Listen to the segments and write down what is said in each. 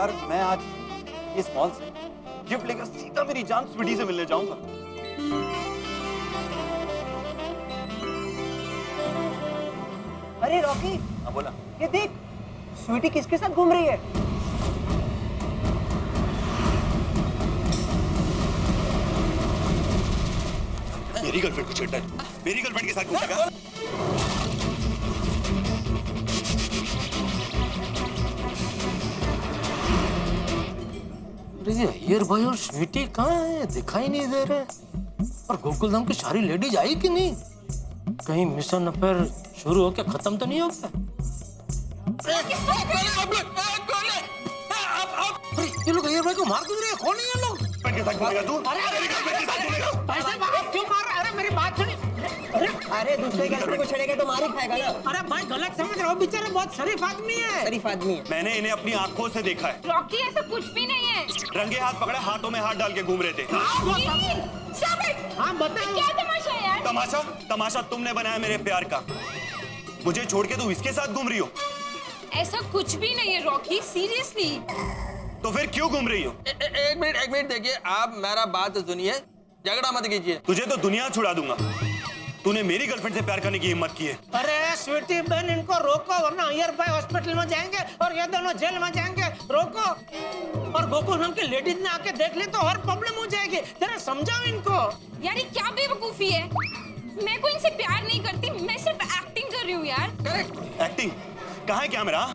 यार मैं आज इस मॉल से गिफ्ट लेकर सीधा मेरी जान स्वीटी से मिलने जाऊंगा। अरे रॉकी, हाँ बोला। ये देख, स्वीटी किसके साथ घूम रही है? मेरी गर्लफ्रेंड को छेड़ता है, मेरी गर्लफ्रेंड के साथ घूमेगा। अय्यर भाई और स्वीटी कहाँ है? दिखाई नहीं दे रहे। और गोकुलधाम की सारी लेडीज आई कि नहीं? कहीं मिशन अफेयर शुरू होकर खत्म तो नहीं हो गया? ये लोग अय्यर भाई को मार क्यों रहे हैं? कौन है ये लोग? के साथ घूमेगा तू? मेरी गर्लफ्रेंड के साथ घूमेगा? भाई साहब आप क्यों मार रहे हैं? अरे मेरी बात सुनिए। अरे दूसरे गर्लफ्रेंड को छेड़ेगा तो मार ही खाएगा ना। अरे भाई गलत समझ रहे हो, बेचारे बहुत शरीफ आदमी है। शरीफ आदमी है। मैंने इन्हें अपनी आंखों से देखा है। रॉकी ऐसा कुछ भी नहीं है। रंगे हाथ पकड़े, हाथों में हाथ डाल के घूम रहे थे। हाँ बताओ। क्या तमाशा है यार? तमाशा? तमाशा तुमने बनाया मेरे प्यार का। मुझे छोड़ के तू इसके साथ घूम रही हो? ऐसा कुछ भी नहीं है रॉकी, सीरियसली। तो फिर क्यों घूम रही हो? एक मिनट देखिए, आप मेरा बात सुनिए, झगड़ा मत कीजिए। तुझे तो दुनिया छुड़ा दूंगा। तूने मेरी गर्लफ्रेंड से प्यार करने की हिम्मत की है। अरे स्वीटी बहन, इनको रोको वरना अय्यर भाई हॉस्पिटल में जाएंगे और ये दोनों जेल में जाएंगे। रोको। और गोकुलधाम की लेडीज ने आके देख ली तो और प्रॉब्लम हो जाएगी। जरा समझाओ इनको। यार ये क्या बेवकूफी है? मैं कोई इनसे प्यार नहीं करती, मैं सिर्फ एक्टिंग कर रही हूँ यार। करेक्ट। एक्टिंग? कहाँ है कैमरा?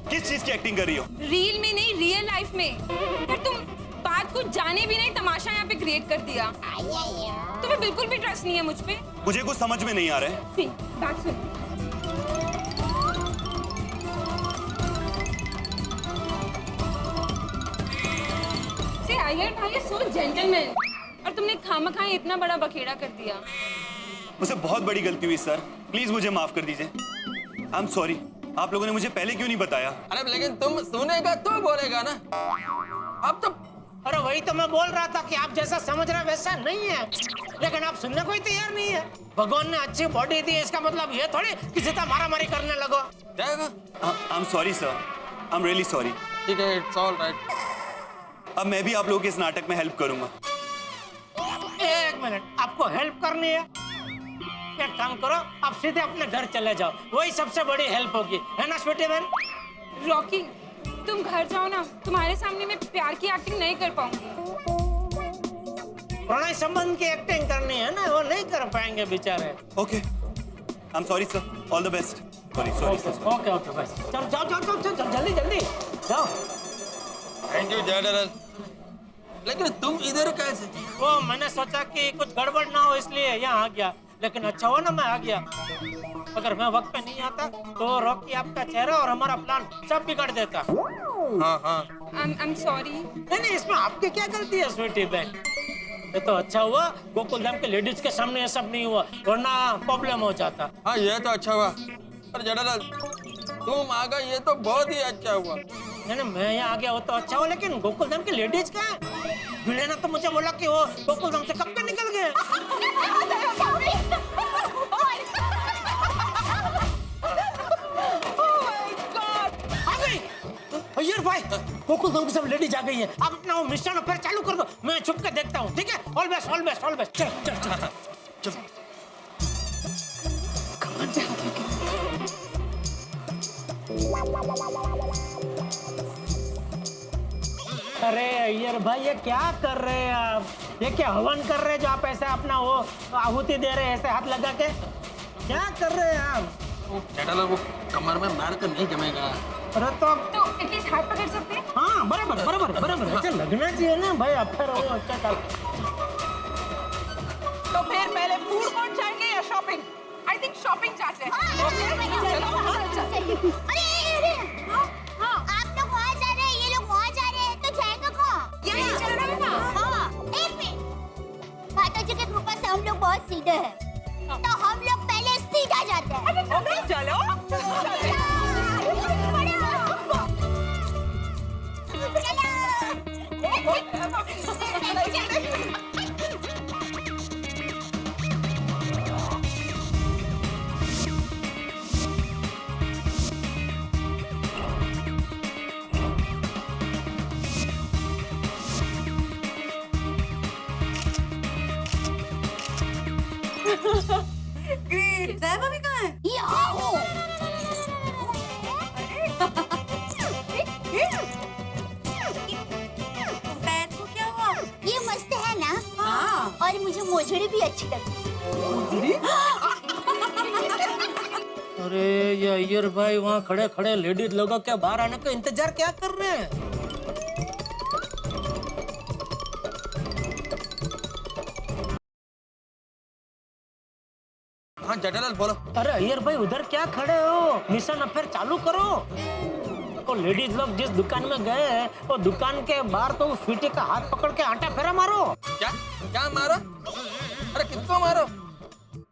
किस चीज की एक्टिंग कर रही हो? रील में नहीं, रियल लाइफ में। यार तुम बात को जाने भी नहीं, तमाशा यहाँ पे क्रिएट कर दिया। तुम्हें बिल्कुल भी ट्रस्ट नहीं है मुझ पे। मुझे कुछ समझ में नहीं आ रहा है। सी, बात सुन। से अय्यर भाई ये सो जेंटलमैन, और तुमने खामखा इतना बड़ा बखेड़ा कर दिया। मुझसे बहुत बड़ी गलती हुई सर, प्लीज मुझे माफ कर दीजिए। I am sorry. आप लोगों ने मुझे पहले क्यों नहीं बताया? अरे लेकिन तुम सुनेगा तो बोलेगा ना। अब तो अरे वही तो मैं बोल रहा था कि आप जैसा समझ रहे वैसा नहीं है, लेकिन आप सुनने को ही तैयार नहीं है। भगवान ने अच्छी बॉडी दी, इसका मतलब ये थोड़ी किसी का मारामारी करने लगो। जाएगा। I am sorry sir, I am really sorry. ठीक है, इट्स ऑल राइट। अब मैं भी आप लोगों के इस नाटक में हेल्प करूंगा। एक मिनट, आपको हेल्प करनी है? एक काम करो, आप सीधे अपने घर चले जाओ, वही सबसे बड़ी हेल्प होगी, है ना स्वीटी बहन? रॉकी तुम घर जाओ ना, तुम्हारे सामने मैं प्यार की एक्टिंग नहीं कर पाऊंगी। प्रणय संबंध की एक्टिंग करनी है ना, वो नहीं कर पाएंगे बेचारे। Okay, I am sorry sir, all the best. Sorry sorry sir. Okay okay बस, चलो जाओ जाओ जाओ जाओ, जल्दी जल्दी जाओ। Thank you general. लेकिन तुम इधर कैसे? वो मैंने सोचा कि कुछ गड़बड़ ना हो इसलिए यहाँ आ गया, लेकिन अच्छा हुआ ना मैं आ गया। अगर मैं वक्त पे नहीं आता तो रॉकी आपका चेहरा और हमारा प्लान सब बिगाड़ देता। हाँ हाँ। I'm sorry। नहीं, इसमें आपकी क्या गलती है स्वीटी बहन? ये तो अच्छा हुआ गोकुलधाम के लेडीज के सामने ये सब नहीं हुआ, वरना प्रॉब्लम हो जाता। हाँ ये तो अच्छा हुआ। पर जनरल तुम आ गए, ये तो बहुत ही अच्छा हुआ। नहीं मैं यहाँ आ गया वो तो अच्छा हुआ, लेकिन गोकुलधाम की लेडीज कहाँ है? भिड़े ने तो मुझे बोला कि वो गोकुलधाम से कब के निकल गए। अय्यर भाई, गोकुलधाम की सब लेडीज आ गई है। आप अपना वो मिशन अफेयर चालू कर दो, मैं छुप के देखता हूँ। ठीक है, all best all best all best. चल चल चल चल। अरे अय्यर भाई ये क्या कर रहे हैं आप? ये क्या हवन कर रहे हैं जो आप ऐसे अपना वो आहुति दे रहे हैं ऐसे हाथ लगा के? क्या कर रहे हैं आप? जनरल वो कमर में मार कर नहीं जमेगा। अरे तो एटलीस्ट हाथ पकड़ सकते हैं? हाँ बराबर बराबर बराबर, अच्छा लगना चाहिए ना भाई। अफेयर हो अच्छा चल। तो फिर पहले फूड कोर्ट जाएंगे या शॉपिंग? आई थिंक शॉपिंग जाते हैं। अरे आप लोग वहाँ जा रहे हैं, ये लोग वहाँ जा रहे हैं, तो जाएगा कहाँ? यही चल रहा है ना? हाँ, एक मिनट। माताजी की कृपा से हम लोग बहुत सीधे हैं, तो हम लोग पहले सीधा जाते हैं। चलो ग्रेट। दया भाभी कहाँ है? यहाँ हूँ। पैर को क्या हुआ? ये मस्त है ना? हाँ। और मुझे मोजड़ी भी अच्छी लगती है। अरे ये अय्यर भाई वहाँ खड़े खड़े लेडीज लोगों के बाहर आने का इंतजार क्या कर रहे हैं? हाँ जेठालाल बोलो। अरे अय्यर भाई उधर क्या खड़े हो? मिशन अफेयर चालू करो। तो लेडीज लोग जिस दुकान में गए हैं वो दुकान के बाहर तो उस स्वीटी का हाथ पकड़ के आटा फेरा मारो। क्या क्या मारो? अरे किसको मारो?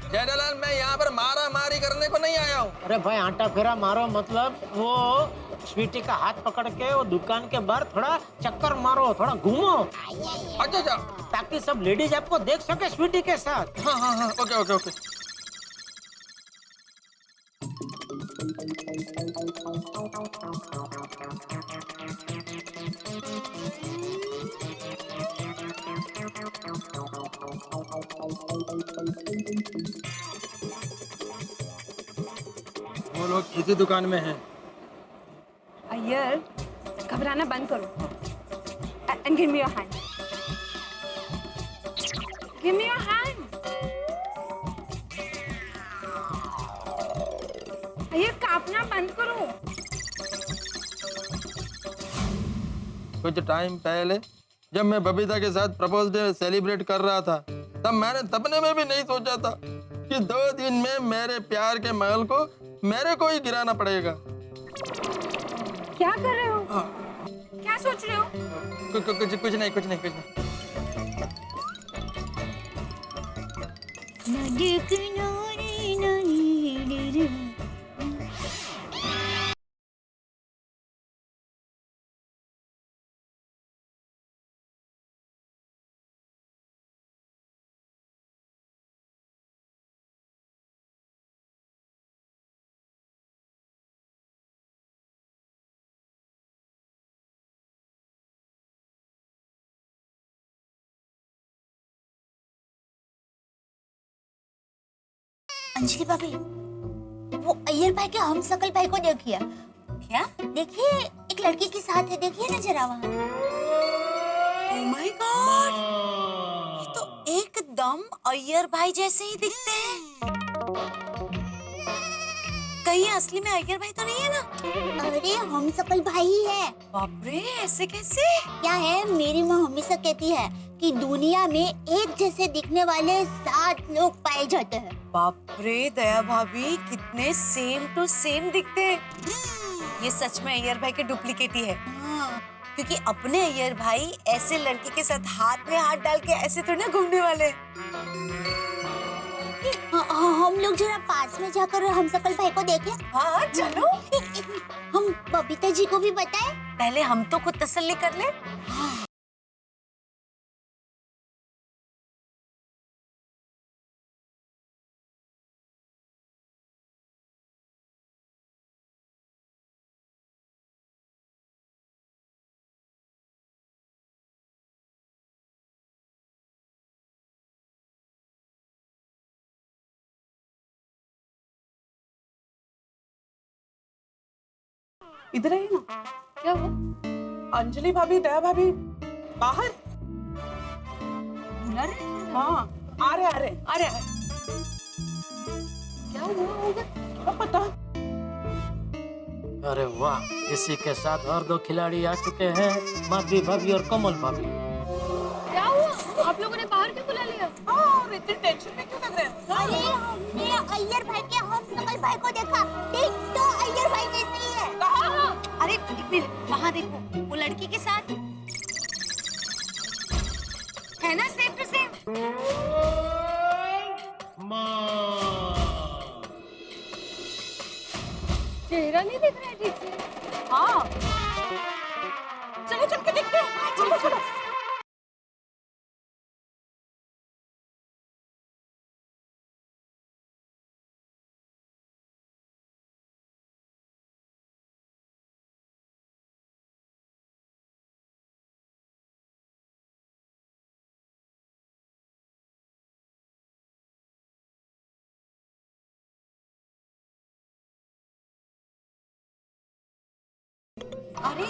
जेठालाल मैं यहाँ पर मारा मारी करने को नहीं आया हूँ। अरे भाई आटा फेरा मारो मतलब वो स्वीटी का हाथ पकड़ के वो दुकान के बाहर थोड़ा चक्कर मारो, थोड़ा घूमो अच्छा अच्छा। ताकि सब लेडीज आपको देख सके स्वीटी के साथ। हाँ हाँ हाँ ओके ओके ओके। वो लोग किसी दुकान में हैं। अय्यर, घबराना बंद करो and give me your hand. Give me your hand. Iyer कांपना बंद करो। कुछ टाइम पहले जब मैं बबीता के साथ प्रपोज डे सेलिब्रेट कर रहा था तब मैंने सपने में भी नहीं सोचा था कि 2 दिन में मेरे प्यार के महल को मेरे को ही गिराना पड़ेगा। क्या कर रहे हो? क्या सोच रहे हो? कुछ नहीं कुछ नहीं कुछ नहीं। नदी किनारे नदी अंजलि भाभी, वो अय्यर भाई के हम सकल भाई को देखिए। क्या? देखिए एक लड़की के साथ है, देखिए ना जरा वहाँ। Oh my God! ये तो एकदम अय्यर भाई जैसे ही दिखते हैं। कहीं असली में अय्यर भाई तो नहीं है ना? अरे हम सकल भाई ही है। बाप रे, ऐसे कैसे? क्या है, मेरी माँ हमेशा कहती है कि दुनिया में एक जैसे दिखने वाले 7 लोग पाए जाते हैं। बाप रे दया भाभी, कितने सेम टू सेम दिखते हैं। ये सच में अय्यर भाई के डुप्लीकेट ही है। हाँ। क्योंकि अपने अय्यर भाई ऐसे लड़की के साथ हाथ में हाथ डाल के ऐसे थोड़ी ना घूमने वाले। हम लोग जरा पास में जाकर हम सकल भाई को देखें। हाँ चलो। हम बबीता जी को भी बताएं। पहले हम तो खुद तसल्ली कर ले। इधर आइए ना। क्या हुआ? अंजलि भाभी, दया भाभी बाहर। बुला रहे? हाँ आ रहे। क्या हुआ होगा? क्या पता। अरे वाह, इसी के साथ और 2 खिलाड़ी आ चुके हैं, माधवी भाभी और कमल भाभी। क्या हुआ? आप लोगों ने बाहर क्यों बुला लिया? और इतनी टेंशन में क्यों लग रहे हैं? अरे हमने अय्यर भाई के हम सकल भाई को देखा। देख तो अय्यर भाई जैसे ही है। कहाँ? अरे एक मिनट, वहाँ देखो, वो लड़की के साथ है ना, सेम टू सेम। चेहरा नहीं दिख रहा है ठीक से। हाँ चलो चल के देखते हैं। चलो चलो।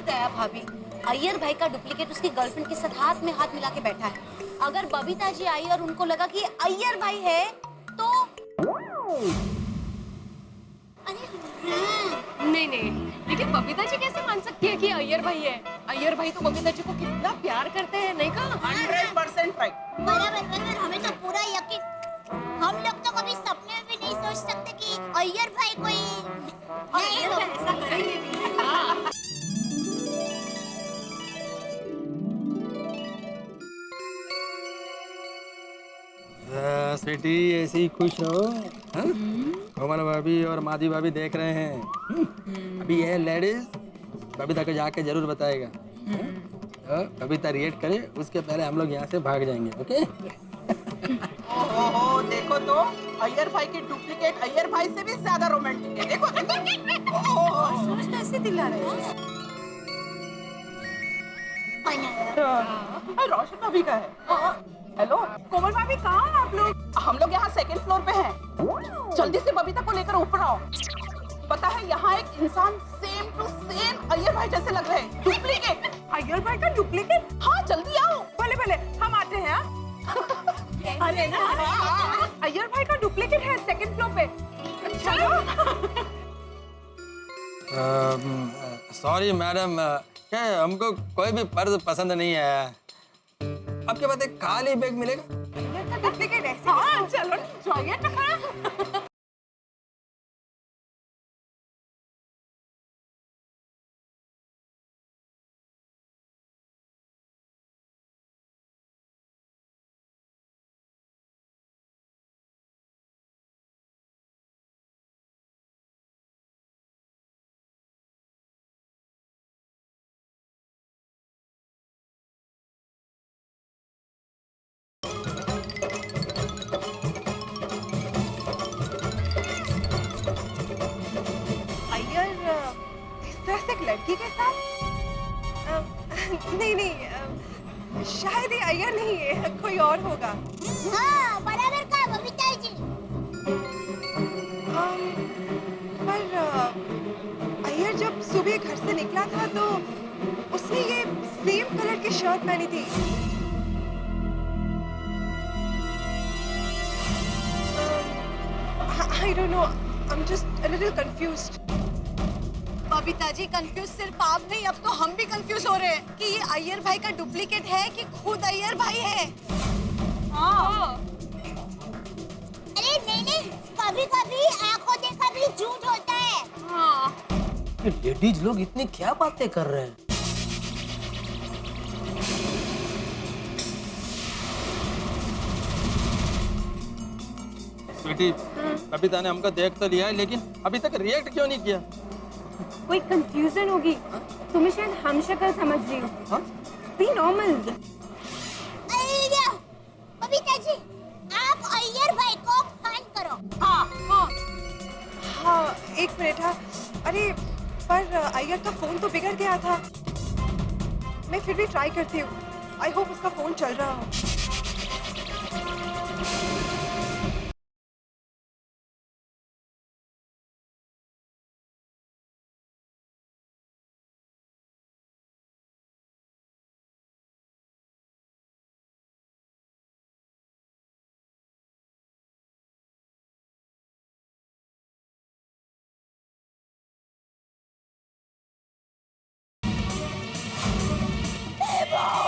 दया भाभी, अय्यर भाई का डुप्लीकेट उसकी गर्लफ्रेंड के साथ हाथ में हाथ मिला के बैठा है। अगर बबीता जी आई और उनको लगा कि अय्यर भाई है तो नहीं नहीं, लेकिन बबीता जी कैसे मान सकती है कि अय्यर भाई है? अय्यर भाई तो बबीता जी को कितना प्यार करते हैं, नहीं कहा? 100% राइट। बराबर बराबर, हमें तो पूरा यकीन। हम लोग तो कभी सपने में भी नहीं सोच सकते कि अय्यर भाई कोई नहीं हो। ऐसा करेंगे भी। स्वीटी ऐसे ही खुश हो। हाँ? कोमल भाभी और माधी भाभी देख रहे हैं। अभी ये लेडीज बबीता को जाके जरूर बताएगा। तो बबीता रिएक्ट करे उसके पहले हम लोग यहाँ से भाग जाएंगे। ओके? ओहो, देखो तो अय्यर भाई की डुप्लीकेट अय्यर भाई से भी ज्यादा रोमांटिक है। देखो समझ तो ऐसे दिला रहे हैं। रोशन भाभी का है। हेलो कोमल भाभी, कहाँ हैं आप लोग? हम लोग यहाँ सेकंड फ्लोर पे हैं। जल्दी से बबीता को लेकर ऊपर आओ। पता है यहाँ एक इंसान सेम टू सेम अय्यर भाई जैसे लग रहे हैं। डुप्लीकेट अय्यर भाई का डुप्लीकेट? हाँ जल्दी आओ। भले भले हम आते हैं। अरे ना, अय्यर भाई का डुप्लीकेट है सेकंड फ्लोर पे। चलो। सॉरी मैडम, क्या हमको कोई भी पर्स पसंद नहीं है। आपके पास एक खाली बैग मिलेगा? डुप्लीकेट ऐसे? हाँ चलो जाइए तो। एक लड़की के साथ? नहीं, शायद ये अय्यर नहीं है, कोई और होगा। हाँ, बराबर कहा बबीता जी। पर अय्यर जब सुबह घर से निकला था तो उसने ये सेम कलर की शर्ट पहनी थी। I don't know, I'm just a little confused. Babita ji confuse सिर्फ आप नहीं, अब तो हम भी कंफ्यूज हो रहे हैं कि ये अय्यर भाई का डुप्लीकेट है कि खुद अय्यर भाई है। हाँ। अरे नहीं, कभी-कभी आंखों देखा भी झूठ होता है। हाँ। लेडीज लोग इतनी क्या बातें कर रहे हैं? स्वीटी, बबीता ने हमको देख तो लिया है, लेकिन अभी तक रिएक्ट क्यों नहीं किया? कोई कंफ्यूजन होगी। तुम्हें शायद हम शक्ल समझ रही हो। B normal. बबीता जी, आप अय्यर भाई को फोन करो। हाँ, एक मिनट। हाँ, अरे पर अय्यर का फोन तो बिगड़ गया था। मैं फिर भी ट्राई करती हूँ। आई होप उसका फोन चल रहा हो।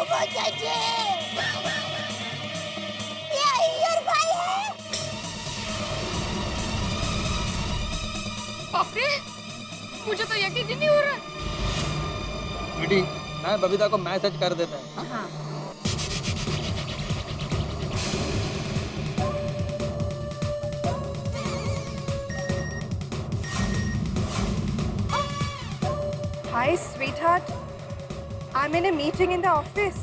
बबीता जी, ये अय्यर भाई है। बाप रे, मुझे तो यकीन ही नहीं हो रहा। स्वीटी, मैं बबीता को मैसेज कर देता हूँ। हाँ। Hi, sweetheart. I'm in a meeting in the office.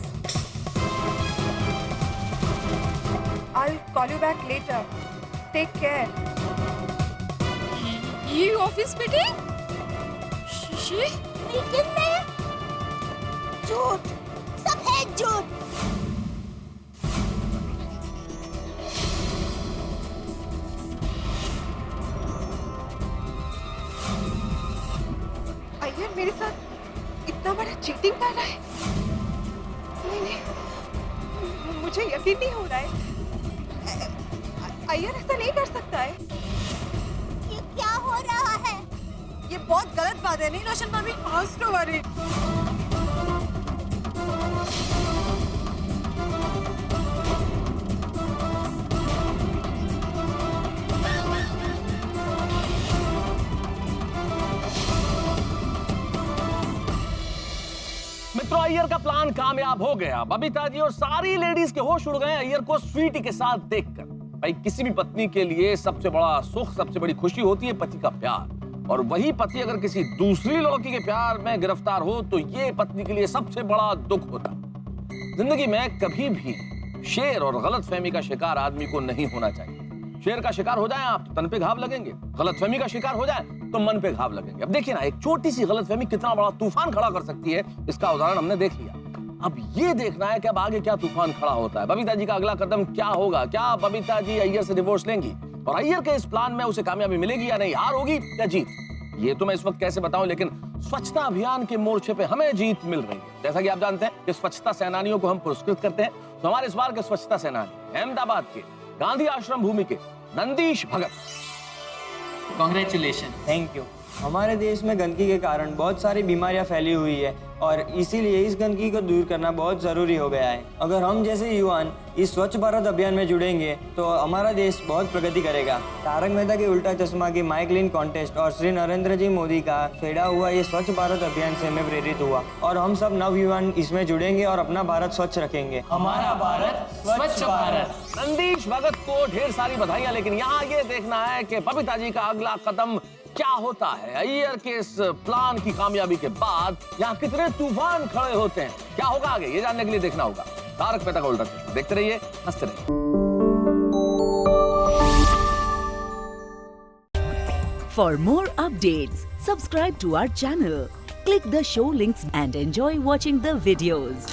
I'll call you back later. Take care. ये ऑफिस मीटिंग? शीशी? मीटिंग में झूठ, सफेद झूठ। अय्यर मेरे साथ इतना बड़ा चीटिंग कर रहा है? नहीं नहीं, मुझे यकीन नहीं हो रहा है। अय्यर ऐसा नहीं कर सकता है। ये क्या हो रहा है? ये बहुत गलत बात है, नहीं रोशन भाभी? तो वरी। मित्रों, अय्यर का प्लान कामयाब हो गया। बबीता जी और सारी लेडीज के होश उड़ गए अय्यर को स्वीटी के साथ देखकर। भाई, किसी भी पत्नी के लिए सबसे बड़ा सुख, सबसे बड़ी खुशी होती है पति का प्यार। और वही पति अगर किसी दूसरी लड़की के प्यार में गिरफ्तार हो तो ये पत्नी के लिए सबसे बड़ा दुख होता है। जिंदगी में कभी भी शेर और गलतफहमी का शिकार आदमी को नहीं होना चाहिए। शेर का शिकार हो जाए आप तो तन पे घाव लगेंगे, गलतफहमी का शिकार हो जाए तो मन पे घाव लगेंगे। अब देखिए ना, एक छोटी सी गलतफहमी कितना बड़ा तूफान खड़ा कर सकती है, इसका उदाहरण हमने देख लिया। अब ये देखना है कि अब आगे क्या तूफान खड़ा होता है। बबीता जी का अगला कदम क्या होगा? क्या बबीता जी अय्यर से डिवोर्स लेंगी? और अय्यर के इस प्लान में उसे कामयाबी मिलेगी या नहीं? हार होगी या जीत? ये तो मैं इस वक्त कैसे बताऊं, लेकिन स्वच्छता अभियान के मोर्चे पे हमें जीत मिल रही है। जैसा कि आप जानते हैं कि स्वच्छता सेनानियों को हम पुरस्कृत करते हैं, तो हमारे इस बार के स्वच्छता सेनानी अहमदाबाद के गांधी आश्रम भूमि के नंदीश भगत। कॉन्ग्रेचुलेशन। Thank you. हमारे देश में गंदगी के कारण बहुत सारी बीमारियां फैली हुई है और इसीलिए इस गंदगी को दूर करना बहुत ज़रूरी हो गया है। अगर हम जैसे युवान इस स्वच्छ भारत अभियान में जुड़ेंगे तो हमारा देश बहुत प्रगति करेगा। तारक मेहता के उल्टा चश्मा की माई क्लीन कॉन्टेस्ट और श्री नरेंद्र जी मोदी का छेड़ा हुआ ये स्वच्छ भारत अभियान से मैं प्रेरित हुआ और हम सब नवयुवान इसमें जुड़ेंगे और अपना भारत स्वच्छ रखेंगे। हमारा भारत स्वच्छ भारत। नंदीश भगत को ढेर सारी बधाइयां, लेकिन यहाँ ये देखना है कि बबीता जी का अगला कदम क्या होता है। अय्यर के इस प्लान की कामयाबी के बाद यहाँ कितने तूफान खड़े होते हैं, क्या होगा आगे, ये जानने के लिए देखना होगा तारक मेहता का उल्टा चश्मा। देखते रहिए, हंसते रहिए। For more updates, subscribe to our channel, click the show links and enjoy watching the videos.